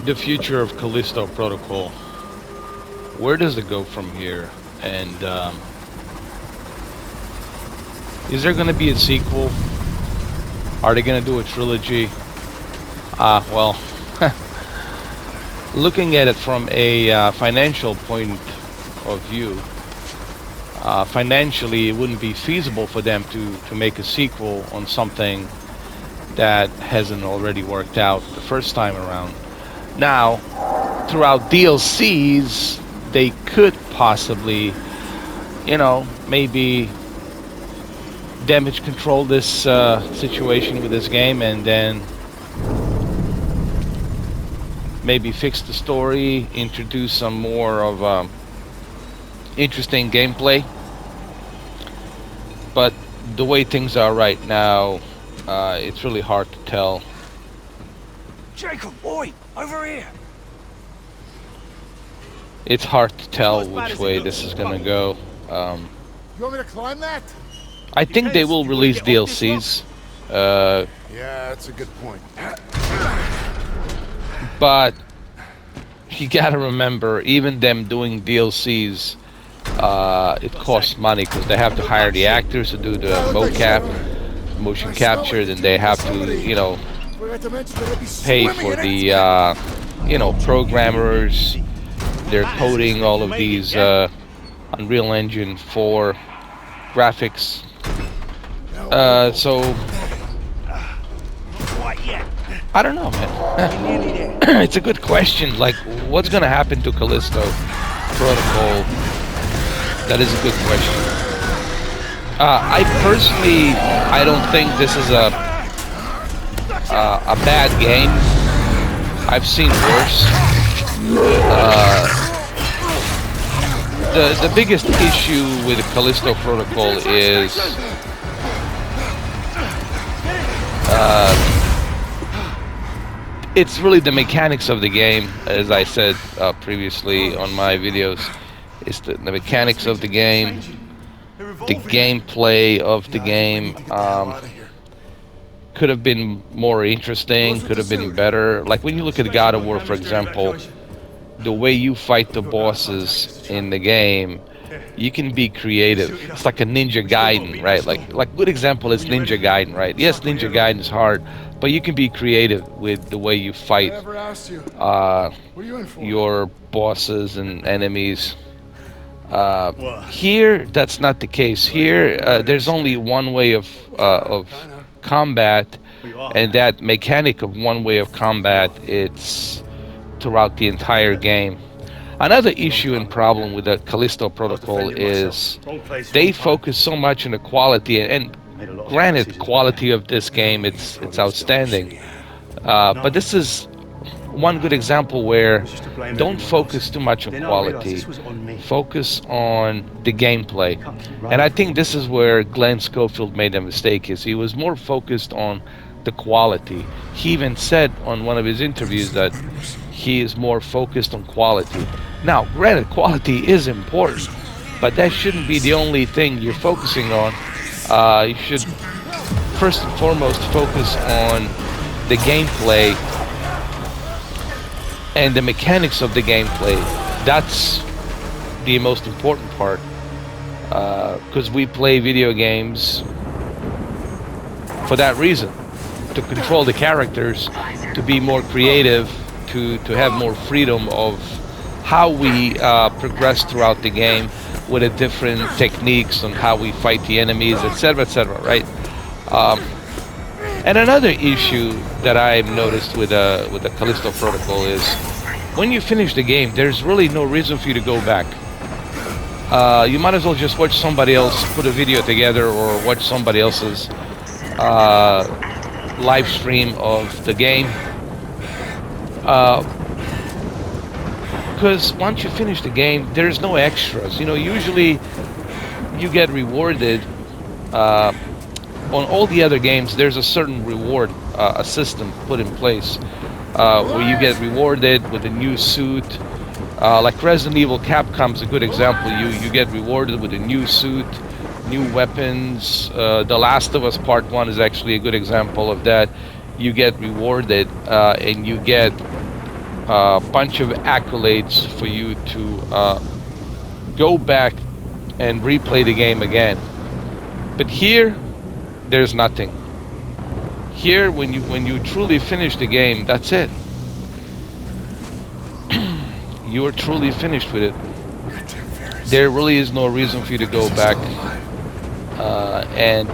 the future of Callisto Protocol. Where does it go from here? And is there going to be a sequel? Are they going to do a trilogy? Well, looking at it from a financial point of view, financially it wouldn't be feasible for them to make a sequel on something that hasn't already worked out the first time around. Now, throughout DLCs, they could possibly, maybe damage control this situation with this game, and then maybe fix the story, introduce some more of interesting gameplay. But the way things are right now, it's really hard to tell. Jacob, oi, over here. It's hard to tell which way this is gonna go. You want me to climb that? I think they will release DLCs. Yeah, that's a good point. But you gotta remember, even them doing DLCs, it costs money because they have to hire the actors to do the mocap, motion capture, then they have to, pay for the, programmers. They're coding all of these Unreal Engine 4 graphics. So I don't know, man. It's a good question. Like, what's gonna happen to Callisto Protocol? That is a good question. I personally, I don't think this is a bad game. I've seen worse. The biggest issue with the Callisto Protocol is it's really the mechanics of the game, as I said previously on my videos. It's the mechanics of the game, the gameplay of the game. Could have been more interesting, could have been better. Like when you look at God of War, for example, the way you fight the bosses in the game, you can be creative. It's like a Ninja Gaiden, right? Like good example is Ninja Gaiden, right? Yes, Ninja Gaiden is hard, but you can be creative with the way you fight your bosses and enemies. Here, that's not the case. Here, there's only one way of combat, and that mechanic of one way of combat, it's throughout the entire game. Another issue and problem with the Callisto Protocol is they focus so much on the quality, and granted, quality of this game, it's outstanding. But this is one good example where don't focus too much on quality, focus on the gameplay. And I think this is where Glenn Schofield made a mistake, is he was more focused on the quality. He even said on one of his interviews that he is more focused on quality. Now, granted, quality is important, but that shouldn't be the only thing you're focusing on. You should first and foremost focus on the gameplay and the mechanics of the gameplay. That's the most important part, because we play video games for that reason, to control the characters, to be more creative, to have more freedom of how we progress throughout the game with the different techniques on how we fight the enemies, etc., right? And another issue that I've noticed with the Callisto Protocol is when you finish the game, there's really no reason for you to go back. You might as well just watch somebody else put a video together, or watch somebody else's live stream of the game. Because once you finish the game, there's no extras. Usually you get rewarded. On all the other games, there's a certain reward, a system put in place where you get rewarded with a new suit. Like Resident Evil Capcom's a good example. You get rewarded with a new suit, new weapons. The Last of Us Part 1 is actually a good example of that. You get rewarded and you get a bunch of accolades for you to go back and replay the game again. But here, there's nothing. Here, when you truly finish the game, that's it. You are truly finished with it. There really is no reason for you to go back and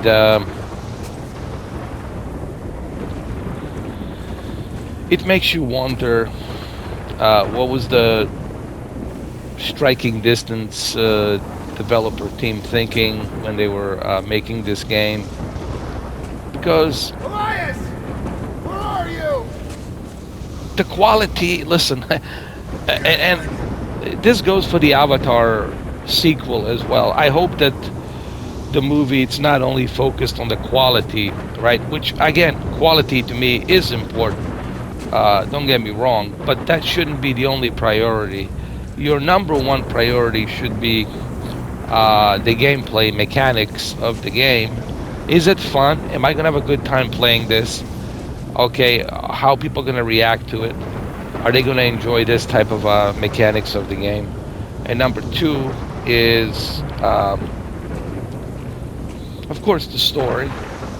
it makes you wonder what was the striking distance developer team thinking when they were making this game, because Elias! Where are you? the quality, listen, and this goes for the Avatar sequel as well. I hope that the movie, it's not only focused on the quality, right, which again, quality to me is important, don't get me wrong, but that shouldn't be the only priority. Your number one priority should be the gameplay mechanics of the game. Is it fun? Am I gonna have a good time playing this? Okay, how people gonna react to it? Are they gonna enjoy this type of mechanics of the game? And number two is, of course, the story.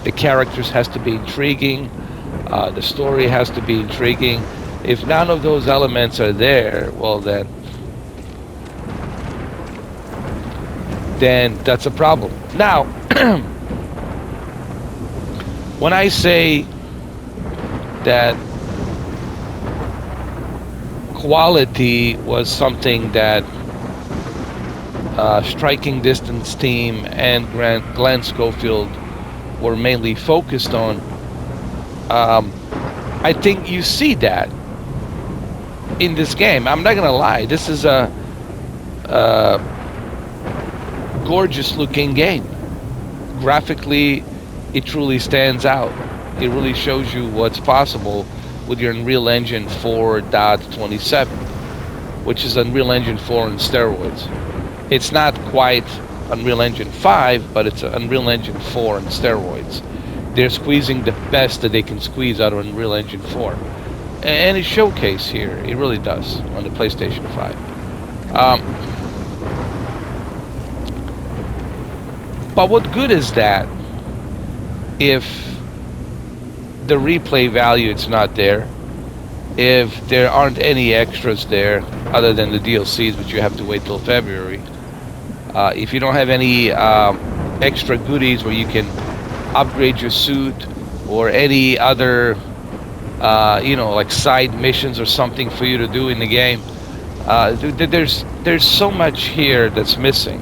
The characters has to be intriguing. The story has to be intriguing. If none of those elements are there, well then that's a problem. Now, when I say that quality was something that Striking Distance team and Glenn Schofield were mainly focused on, I think you see that in this game. I'm not gonna lie, this is a gorgeous looking game. Graphically, it truly stands out. It really shows you what's possible with your Unreal Engine 4.27, which is Unreal Engine 4 on steroids. It's not quite Unreal Engine 5, but it's Unreal Engine 4 on steroids. They're squeezing the best that they can squeeze out of Unreal Engine 4. And it's showcased here. It really does on the PlayStation 5. But what good is that if the replay value it's not there, if there aren't any extras there other than the DLCs, which you have to wait till February, if you don't have any extra goodies where you can upgrade your suit or any other like side missions or something for you to do in the game, there's so much here that's missing.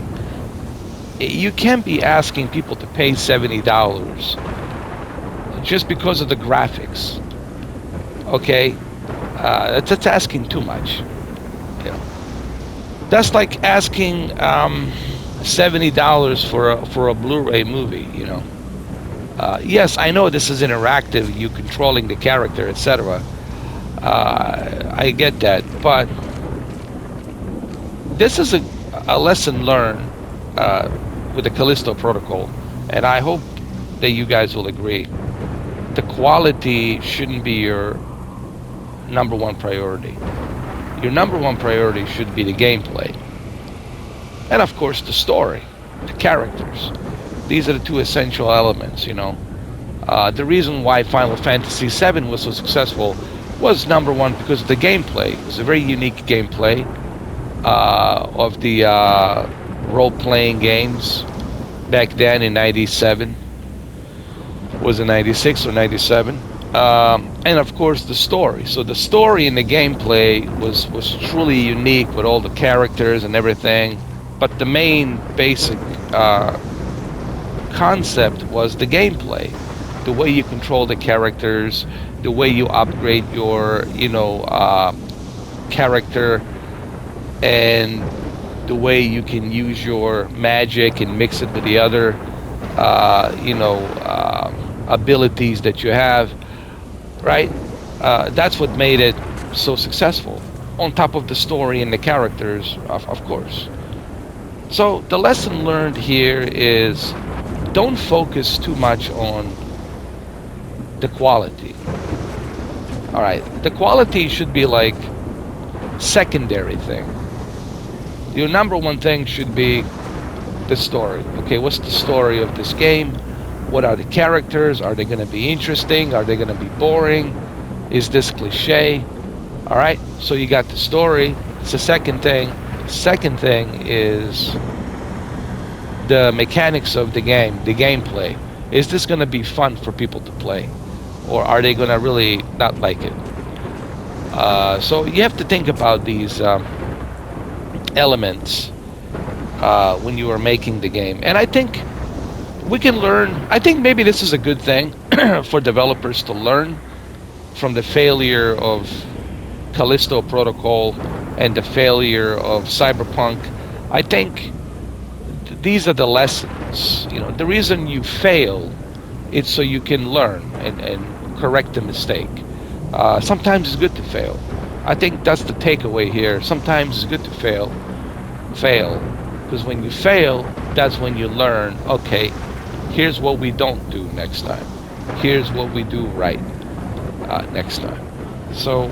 You can't be asking people to pay $70 just because of the graphics. Okay, that's asking too much. You know, that's like asking $70 for a Blu-ray movie. You know, yes, I know this is interactive, you controlling the character, etc. I get that, but this is a lesson learned with the Callisto protocol, and I hope that you guys will agree. The quality shouldn't be your number one priority. Your number one priority should be the gameplay. And of course the story, the characters. These are the two essential elements, you know. The reason why Final Fantasy VII was so successful was number one because of the gameplay. It was a very unique gameplay of the role-playing games back then in 97. Was it 96 or 97? And of course the story. So the story and the gameplay was truly unique with all the characters and everything. But the main basic concept was the gameplay. The way you control the characters, the way you upgrade your, character, and the way you can use your magic and mix it with the other, abilities that you have, right? That's what made it so successful. On top of the story and the characters, of course. So the lesson learned here is don't focus too much on the quality. All right, the quality should be like secondary thing. Your number one thing should be the story. Okay, what's the story of this game? What are the characters? Are they going to be interesting? Are they going to be boring? Is this cliche? All right, so you got the story. It's the second thing. Second thing is the mechanics of the game, the gameplay. Is this going to be fun for people to play? Or are they going to really not like it? So you have to think about these elements when you are making the game. And I think we can learn. I think maybe this is a good thing for developers to learn from the failure of Callisto Protocol and the failure of Cyberpunk. I think these are the lessons. You know, the reason you fail, it's so you can learn and correct the mistake. Sometimes it's good to fail. I think that's the takeaway here. Sometimes it's good to fail, because when you fail, that's when you learn. Okay, here's what we don't do next time. Here's what we do right next time. So,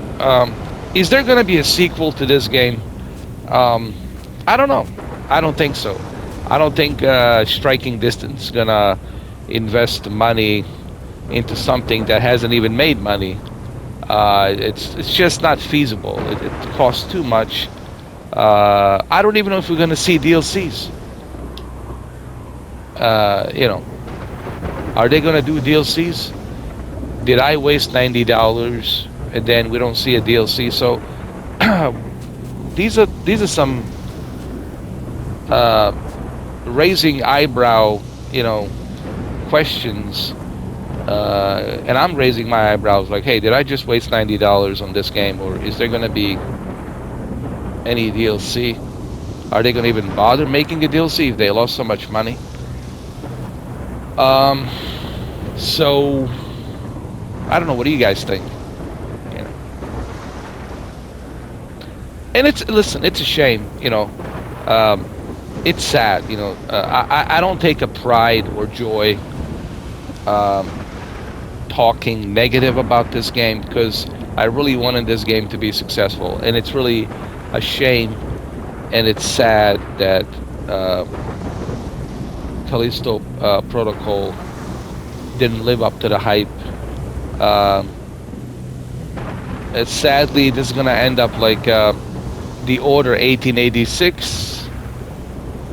is there going to be a sequel to this game? I don't know. I don't think so. I don't think Striking Distance is going to invest money into something that hasn't even made money. It's just not feasible. It costs too much. I don't even know if we're going to see DLCs. You know, are they going to do DLCs? Did I waste $90 and then we don't see a DLC? So these are some raising eyebrow, you know, questions. And I'm raising my eyebrows like, hey, did I just waste $90 on this game, or is there going to be any DLC? Are they going to even bother making a DLC if they lost so much money? So I don't know. What do you guys think? You know, and it's a shame. You know, it's sad. You know, I don't take a pride or joy talking negative about this game, because I really wanted this game to be successful, and it's really a shame and it's sad that Callisto Protocol didn't live up to the hype. Sadly, this is gonna end up like the Order 1886,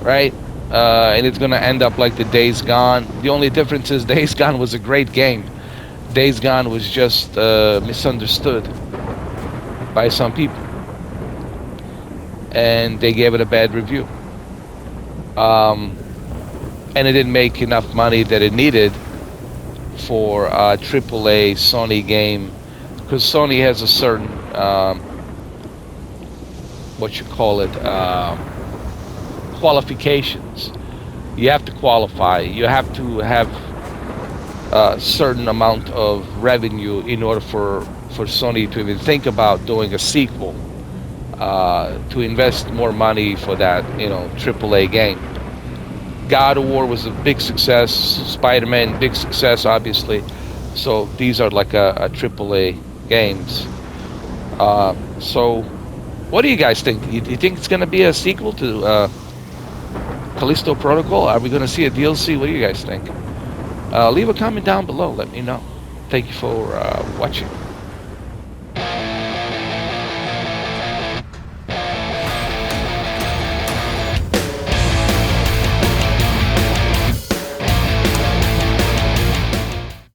right? And it's gonna end up like the Days Gone. The only difference is Days Gone was a great game. Days Gone was just misunderstood by some people, and they gave it a bad review. And it didn't make enough money that it needed for a AAA Sony game, because Sony has a certain what you call it, qualifications. You have to qualify. You have to have a certain amount of revenue in order for Sony to even think about doing a sequel, to invest more money for that, you know, AAA game. God of War was a big success. Spider-Man, big success, obviously. So these are like a AAA games. So what do you guys think? You think it's going to be a sequel to Callisto Protocol? Are we going to see a DLC? What do you guys think? Leave a comment down below. Let me know. Thank you for watching.